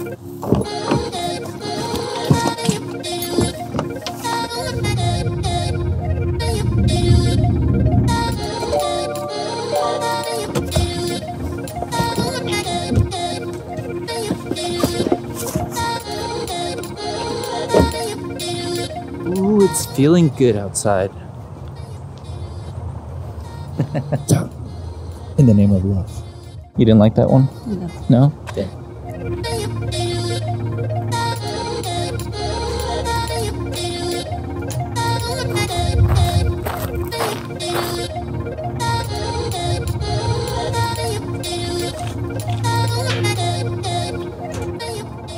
Ooh, it's feeling good outside. In the name of love. You didn't like that one? No. No? Yeah.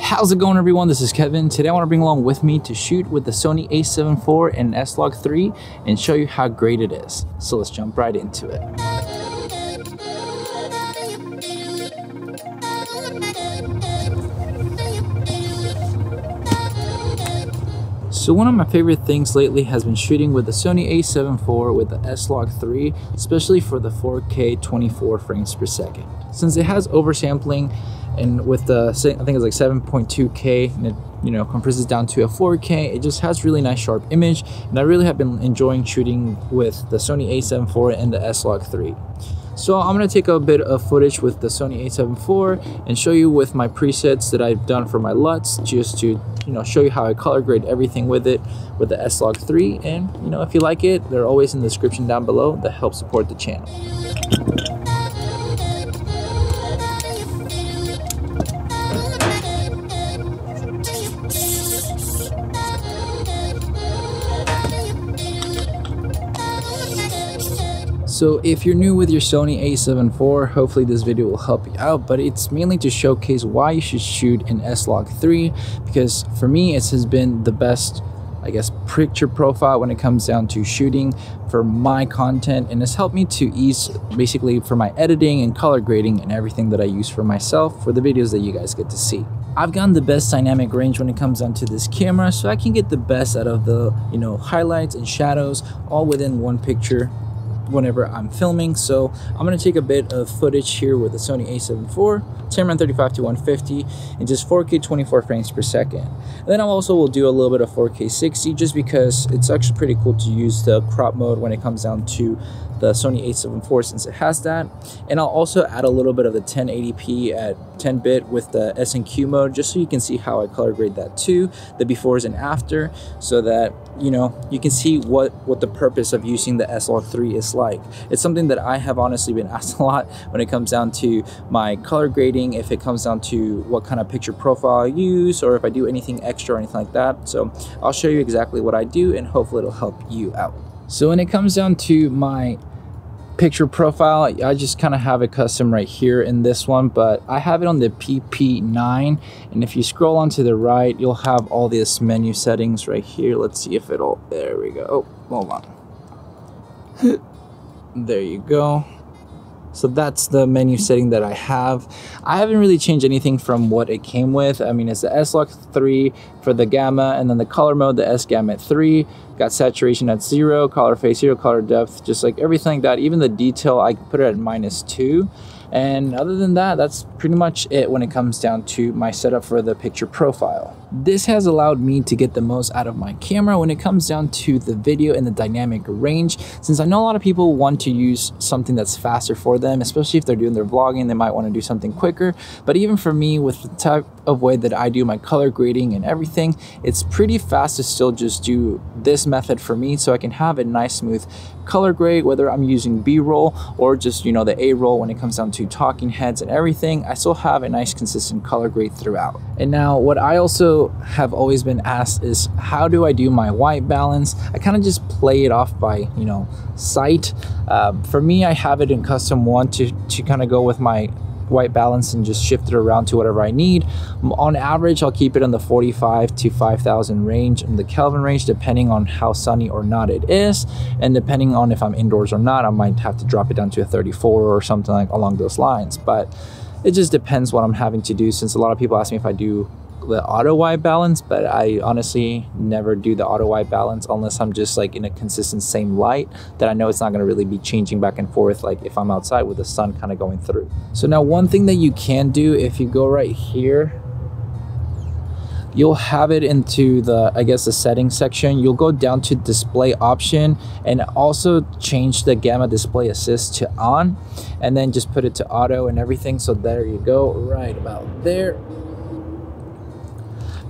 How's it going, everyone? This is Kevin. Today I want to bring along with me to shoot with the Sony a7 IV and S-log3 and show you how great it is. So let's jump right into it. So one of my favorite things lately has been shooting with the Sony a7 IV with the S-log3, especially for the 4K 24 frames per second. Since it has oversampling, and with the, I think it's like 7.2K, and it compresses down to a 4K, it just has really nice sharp image, and I really have been enjoying shooting with the Sony a7 IV and the S-log3. So I'm going to take a bit of footage with the Sony a7 IV and show you with my presets that I've done for my LUTs, just to show you how I color grade everything with it with the S-log3. And if you like it, they're always in the description down below that help support the channel. So if you're new with your Sony a7 IV, hopefully this video will help you out, but it's mainly to showcase why you should shoot in S-log3, because for me it has been the best, I guess, picture profile when it comes down to shooting for my content, and it's helped me to ease basically for my editing and color grading and everything that I use for myself for the videos that you guys get to see. I've gotten the best dynamic range when it comes down to this camera, so I can get the best out of the highlights and shadows all within one picture whenever I'm filming. So I'm going to take a bit of footage here with the Sony a7 IV, 10x35 to 150 and just 4K 24 frames per second. And then I also will do a little bit of 4K 60 just because it's actually pretty cool to use the crop mode when it comes down to the Sony a7 IV, since it has that. And I'll also add a little bit of the 1080p at 10-bit with the S&Q mode, just so you can see how I color grade that too, the befores and after, so that you can see what the purpose of using the S-log3 is like. It's something that I have honestly been asked a lot when it comes down to my color grading, if it comes down to what kind of picture profile I use, or if I do anything extra or anything like that. So I'll show you exactly what I do, and hopefully it'll help you out. So when it comes down to my picture profile, I just kind of have it custom right here in this one, but I have it on the PP9, and if you scroll on to the right, you'll have all this menu settings right here. Let's see if it'll, there we go. Oh, hold on. There you go. So that's the menu setting that I have. I haven't really changed anything from what it came with. I mean, it's the S-log3 for the gamma, and then the color mode, the S gamma at 3. Got saturation at 0, color phase 0, color depth, just like everything like that. Even the detail, I put it at -2. And other than that, that's pretty much it when it comes down to my setup for the picture profile. This has allowed me to get the most out of my camera when it comes down to the video and the dynamic range, since I know a lot of people want to use something that's faster for them, especially if they're doing their vlogging, they might want to do something quicker. But even for me, with the type of way that I do my color grading and everything, it's pretty fast to still just do this method for me, so I can have a nice smooth color grade, whether I'm using B-roll or just the A-roll when it comes down to talking heads and everything. I still have a nice consistent color grade throughout. And now what I also have always been asked is, how do I do my white balance? I kind of just play it off by sight. For me, I have it in custom 1 to kind of go with my white balance and just shift it around to whatever I need. On average, I'll keep it in the 45 to 5,000 range in the Kelvin range, depending on how sunny or not it is, and depending on if I'm indoors or not, I might have to drop it down to a 34 or something like along those lines. But it just depends what I'm having to do, since a lot of people ask me if I do the auto white balance, but I honestly never do the auto white balance unless I'm just like in a consistent same light that I know it's not going to really be changing back and forth, like if I'm outside with the sun kind of going through. So now one thing that you can do, if you go right here you'll have it into the, I guess, the settings section. You'll go down to display option and also change the gamma display assist to on, and then just put it to auto and everything. So there you go, right about there.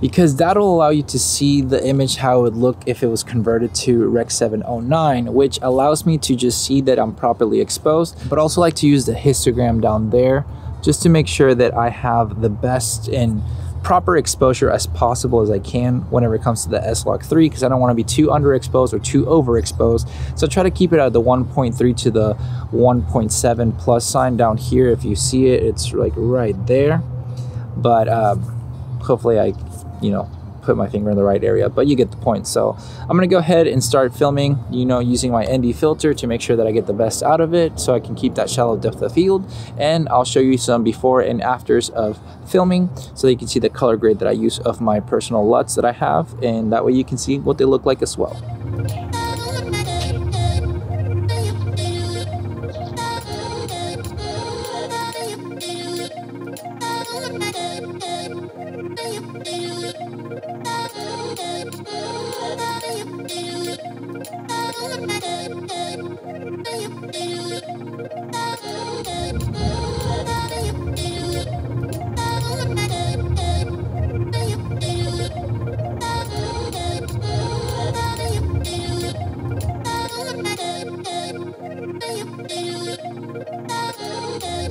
Because that'll allow you to see the image how it would look if it was converted to Rec 709, which allows me to just see that I'm properly exposed, but also like to use the histogram down there just to make sure that I have the best and proper exposure as possible as I can whenever it comes to the S-log3, because I don't want to be too underexposed or too overexposed. So try to keep it at the 1.3 to the 1.7 plus sign down here. If you see it, it's like right there. But hopefully I put my finger in the right area, but you get the point. So I'm gonna go ahead and start filming, using my ND filter to make sure that I get the best out of it so I can keep that shallow depth of field. And I'll show you some before and afters of filming so that you can see the color grade that I use of my personal LUTs that I have, and that way you can see what they look like as well.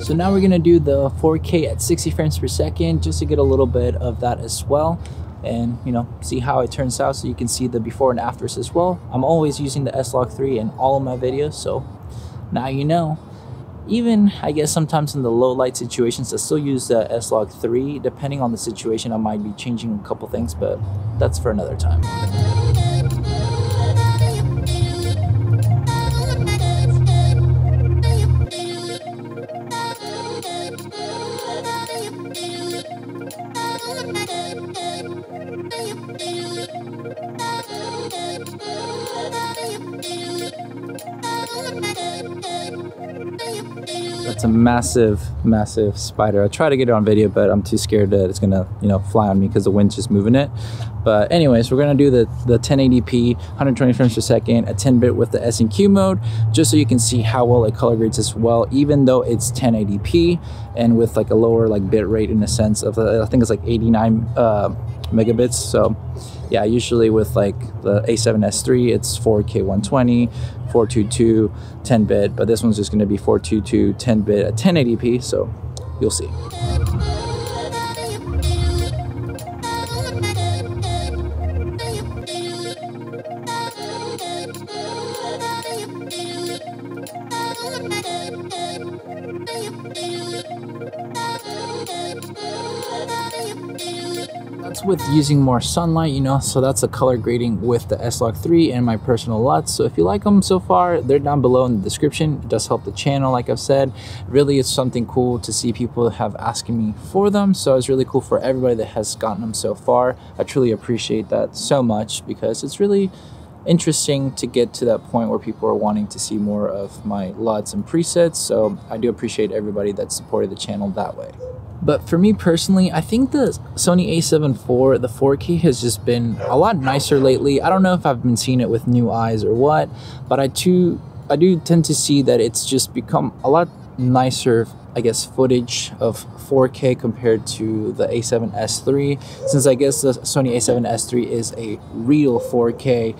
So now we're gonna do the 4K at 60 frames per second just to get a little bit of that as well, and see how it turns out so you can see the before and afters as well. I'm always using the S-log3 in all of my videos, so now you know. Even I guess sometimes in the low light situations I still use the S-log3. Depending on the situation I might be changing a couple things, but that's for another time. That's a massive spider. I try to get it on video, but I'm too scared that it's gonna fly on me because the wind's just moving it. But anyways, we're gonna do the 1080p 120 frames per second at 10-bit with the S&Q mode, just so you can see how well it color grades as well, even though it's 1080p and with like a lower bit rate in a sense of I think it's like 89 megabits. So yeah, usually with like the A7S3 it's 4K 120, 422 10-bit, but this one's just going to be 422 10-bit at 1080p, so you'll see. That's with using more sunlight, so that's a color grading with the S-log3 and my personal LUTs. So if you like them so far, they're down below in the description. It does help the channel, like I've said. Really, it's something cool to see people have asking me for them, so it's really cool for everybody that has gotten them so far. I truly appreciate that so much, because it's really interesting to get to that point where people are wanting to see more of my LUTs and presets. So I do appreciate everybody that supported the channel that way. But for me personally, I think the Sony a7 IV, the 4K has just been a lot nicer lately. I don't know if I've been seeing it with new eyes or what, but I do tend to see that it's just become a lot nicer, I guess, footage of 4K compared to the A7S3, since I guess the Sony a7S3 is a real 4K,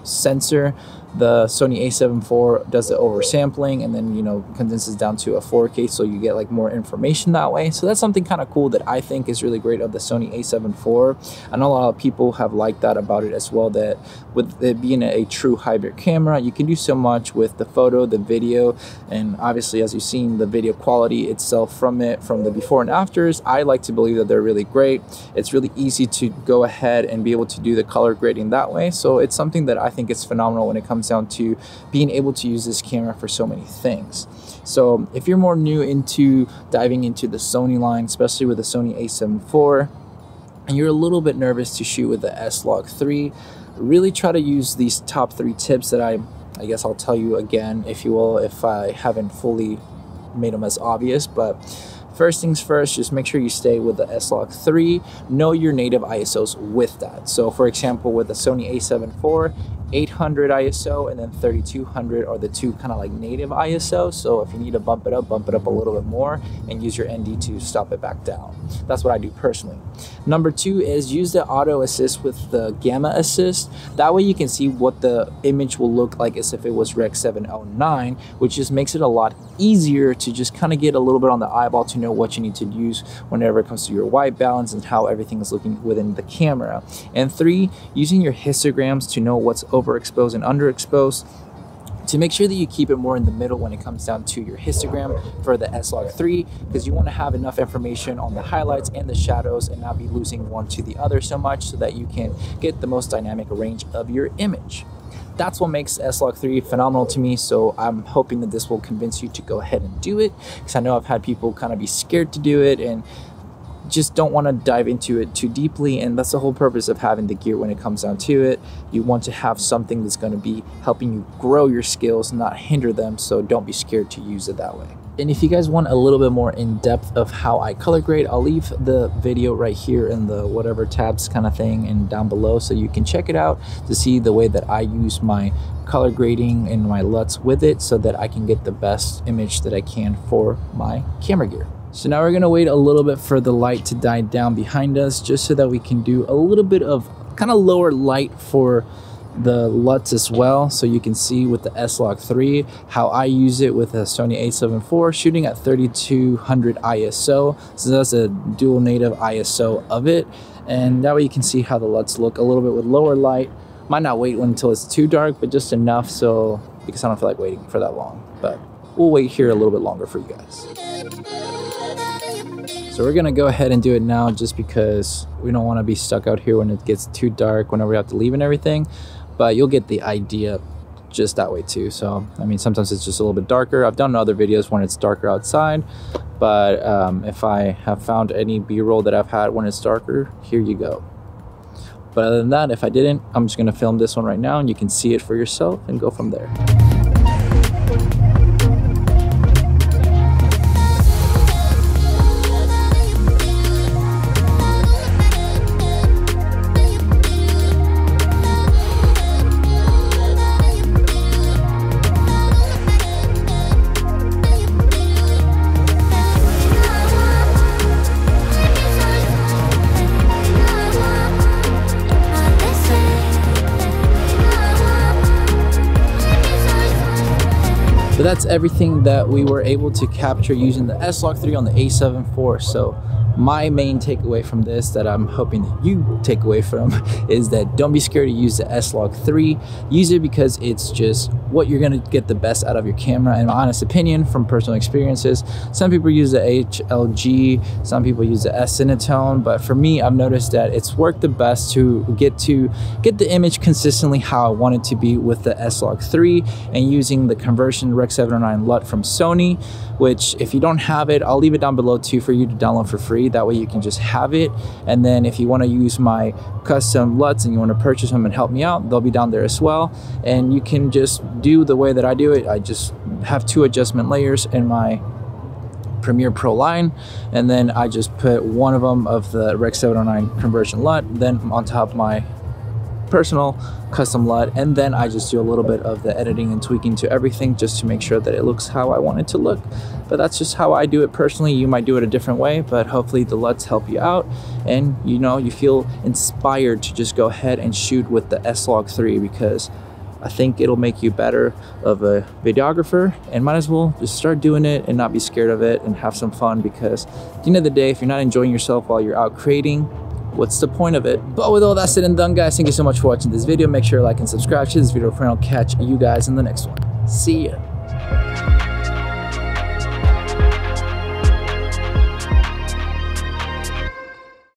sensor. The Sony a7 IV does the oversampling and then, condenses down to a 4K, so you get more information that way. So that's something kind of cool that I think is really great of the Sony a7 IV. I know a lot of people have liked that about it as well, that with it being a true hybrid camera, you can do so much with the photo, the video, and obviously, as you've seen, the video quality itself from the before and afters. I like to believe that they're really great. It's really easy to go ahead and be able to do the color grading that way. So it's something that I think is phenomenal when it comes down to being able to use this camera for so many things. So if you're more new into diving into the Sony line, especially with the Sony a7 IV, and you're a little bit nervous to shoot with the S-log3, really try to use these top 3 tips that I guess I'll tell you again, if you will, if I haven't fully made them as obvious. But First things first, just make sure you stay with the S-log3. Know your native ISOs with that. So for example, with the Sony a7 IV, 800 ISO and then 3200 are the two kind of like native ISOs. So if you need to bump it up a little bit more and use your ND to stop it back down. That's what I do personally. Number two is use the auto assist with the gamma assist. That way you can see what the image will look like as if it was Rec. 709, which just makes it a lot easier to just kind of get a little bit on the eyeball to know what you need to use whenever it comes to your white balance and how everything is looking within the camera. And three, using your histograms to know what's overexposed and underexposed, to make sure that you keep it more in the middle when it comes down to your histogram for the S-log3, because you want to have enough information on the highlights and the shadows and not be losing one to the other so much, so that you can get the most dynamic range of your image. That's what makes S-log3 phenomenal to me, so I'm hoping that this will convince you to go ahead and do it, because I know I've had people kind of be scared to do it and just don't want to dive into it too deeply, and that's the whole purpose of having the gear when it comes down to it. You want to have something that's going to be helping you grow your skills, not hinder them, so don't be scared to use it that way. And if you guys want a little bit more in depth of how I color grade, I'll leave the video right here in the whatever tabs kind of thing and down below, so you can check it out to see the way that I use my color grading and my LUTs with it, so that I can get the best image that I can for my camera gear. So now we're gonna wait a little bit for the light to die down behind us, just so that we can do a little bit of kind of lower light for the LUTs as well, so you can see with the S-log3 how I use it with a Sony a7 IV shooting at 3200 ISO. So that's a dual native ISO of it, and that way you can see how the LUTs look a little bit with lower light. Might not wait until it's too dark, but just enough, so because I don't feel like waiting for that long, but we'll wait here a little bit longer for you guys. So we're gonna go ahead and do it now, just because we don't want to be stuck out here when it gets too dark whenever we have to leave and everything. But you'll get the idea just that way too. So I mean, sometimes it's just a little bit darker. I've done other videos when it's darker outside, but if I have found any b-roll that I've had when it's darker, here you go. But other than that, if I didn't, I'm just gonna film this one right now and you can see it for yourself and go from there. But that's everything that we were able to capture using the S-log3 on the a7 IV. So my main takeaway from this, that I'm hoping that you take away from, is that don't be scared to use the S-log3. Use it because it's just what you're going to get the best out of your camera. In my honest opinion, from personal experiences, some people use the HLG, some people use the S-Cinetone, but for me, I've noticed that it's worked the best to get the image consistently how I want it to be with the S-log3, and using the conversion Rec. 709 LUT from Sony, which if you don't have it, I'll leave it down below too for you to download for free. That way you can just have it, and then if you want to use my custom LUTs and you want to purchase them and help me out, they'll be down there as well. And you can just do the way that I do it. I just have 2 adjustment layers in my Premiere Pro line, and then I just put one of them of the Rec. 709 conversion LUT, then on top of my personal custom LUT, and then I just do a little bit of the editing and tweaking to everything just to make sure that it looks how I want it to look. But that's just how I do it personally. You might do it a different way, but hopefully the LUTs help you out, and you know, you feel inspired to just go ahead and shoot with the S-log3, because I think it'll make you better of a videographer, and might as well just start doing it and not be scared of it and have some fun, because at the end of the day, if you're not enjoying yourself while you're out creating, what's the point of it? But with all that said and done, guys, thank you so much for watching this video. Make sure to like and subscribe to this video, and I'll catch you guys in the next one. See ya.